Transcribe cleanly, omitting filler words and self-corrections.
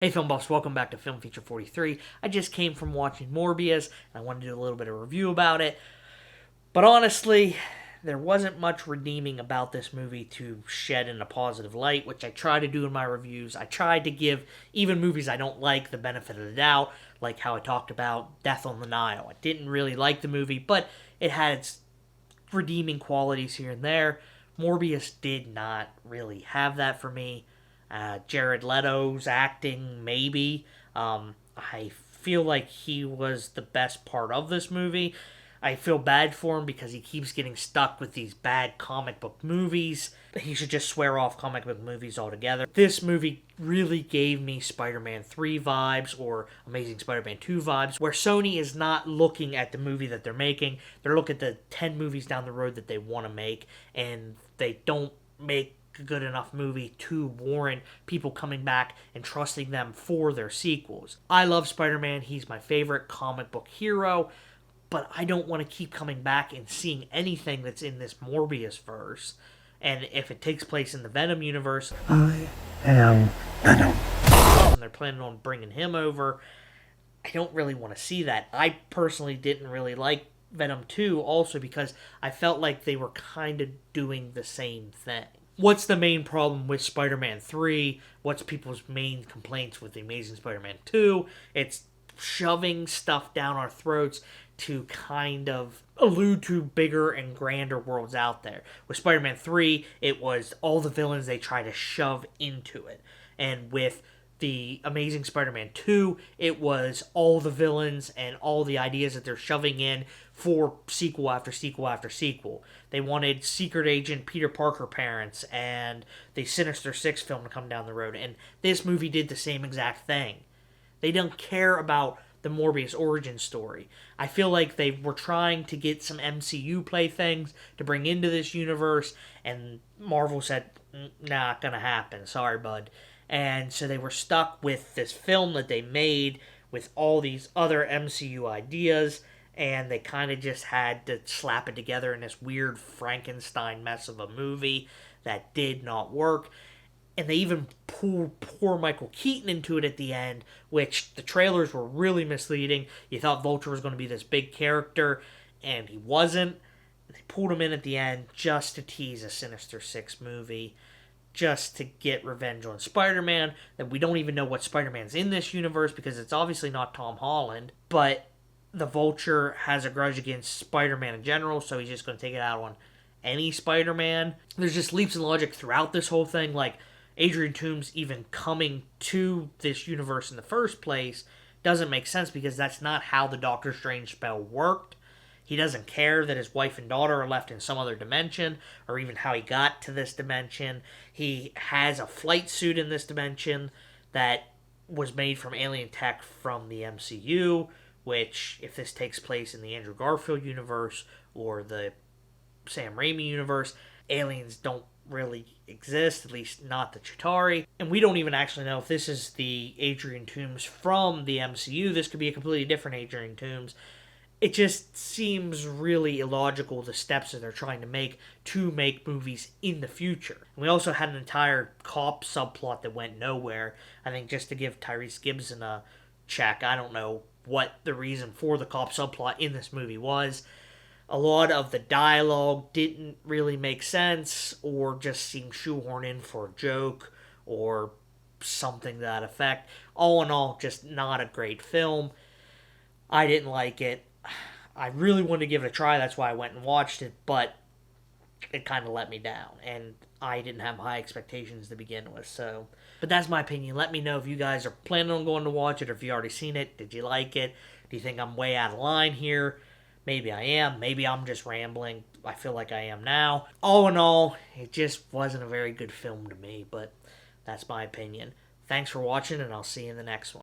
Hey film buffs, welcome back to Film Feature 43. I just came from watching Morbius, and I wanted to do a little bit of review about it. But honestly, there wasn't much redeeming about this movie to shed in a positive light, which I try to do in my reviews. I tried to give even movies I don't like the benefit of the doubt, like how I talked about Death on the Nile. I didn't really like the movie, but it had its redeeming qualities here and there. Morbius did not really have that for me. Jared Leto's acting, maybe. I feel like he was the best part of this movie. I feel bad for him because he keeps getting stuck with these bad comic book movies. He should just swear off comic book movies altogether. This movie really gave me Spider-Man 3 vibes or Amazing Spider-Man 2 vibes, where Sony is not looking at the movie that they're making. They're looking at the 10 movies down the road that they want to make, and they don't make a good enough movie to warrant people coming back and trusting them for their sequels. I love Spider-Man. He's my favorite comic book hero, but I don't want to keep coming back and seeing anything that's in this Morbius verse. And if it takes place in the Venom universe, I am Venom. and they're planning on bringing him over, I don't really want to see that. I personally didn't really like Venom 2 also because I felt like they were kind of doing the same thing. What's the main problem with Spider-Man 3? What's people's main complaints with The Amazing Spider-Man 2? It's shoving stuff down our throats to kind of allude to bigger and grander worlds out there. With Spider-Man 3, it was all the villains they try to shove into it. And with the Amazing Spider-Man 2, it was all the villains and all the ideas that they're shoving in for sequel after sequel after sequel. They wanted Secret Agent Peter Parker parents and the Sinister Six film to come down the road, and this movie did the same exact thing. They don't care about the Morbius origin story. I feel like they were trying to get some MCU playthings to bring into this universe, and Marvel said, not gonna happen, sorry bud. And so they were stuck with this film that they made with all these other MCU ideas, and they kind of just had to slap it together in this weird Frankenstein mess of a movie that did not work. And they even pulled poor Michael Keaton into it at the end, which the trailers were really misleading. You thought Vulture was going to be this big character, and he wasn't. They pulled him in at the end just to tease a Sinister Six movie, just to get revenge on Spider-Man. That we don't even know what Spider-Man's in this universe because it's obviously not Tom Holland. But the Vulture has a grudge against Spider-Man in general, so he's just going to take it out on any Spider-Man. There's just leaps in logic throughout this whole thing, like Adrian Toomes even coming to this universe in the first place doesn't make sense because that's not how the Doctor Strange spell worked. He doesn't care that his wife and daughter are left in some other dimension, or even how he got to this dimension. He has a flight suit in this dimension that was made from alien tech from the MCU, which, if this takes place in the Andrew Garfield universe or the Sam Raimi universe, aliens don't really exist, at least not the Chitauri. And we don't even actually know if this is the Adrian Toomes from the MCU. This could be a completely different Adrian Toomes. It just seems really illogical, the steps that they're trying to make movies in the future. And we also had an entire cop subplot that went nowhere. I think just to give Tyrese Gibson a check. I don't know what the reason for the cop subplot in this movie was. A lot of the dialogue didn't really make sense, or just seemed shoehorned in for a joke, or something to that effect. All in all, just not a great film. I didn't like it. I really wanted to give it a try, that's why I went and watched it, but it kind of let me down, and I didn't have high expectations to begin with, so. But that's my opinion. Let me know if you guys are planning on going to watch it, or if you already seen it. Did you like it? Do you think I'm way out of line here? Maybe I am. Maybe I'm just rambling. I feel like I am now. All in all, it just wasn't a very good film to me, but that's my opinion. Thanks for watching, and I'll see you in the next one.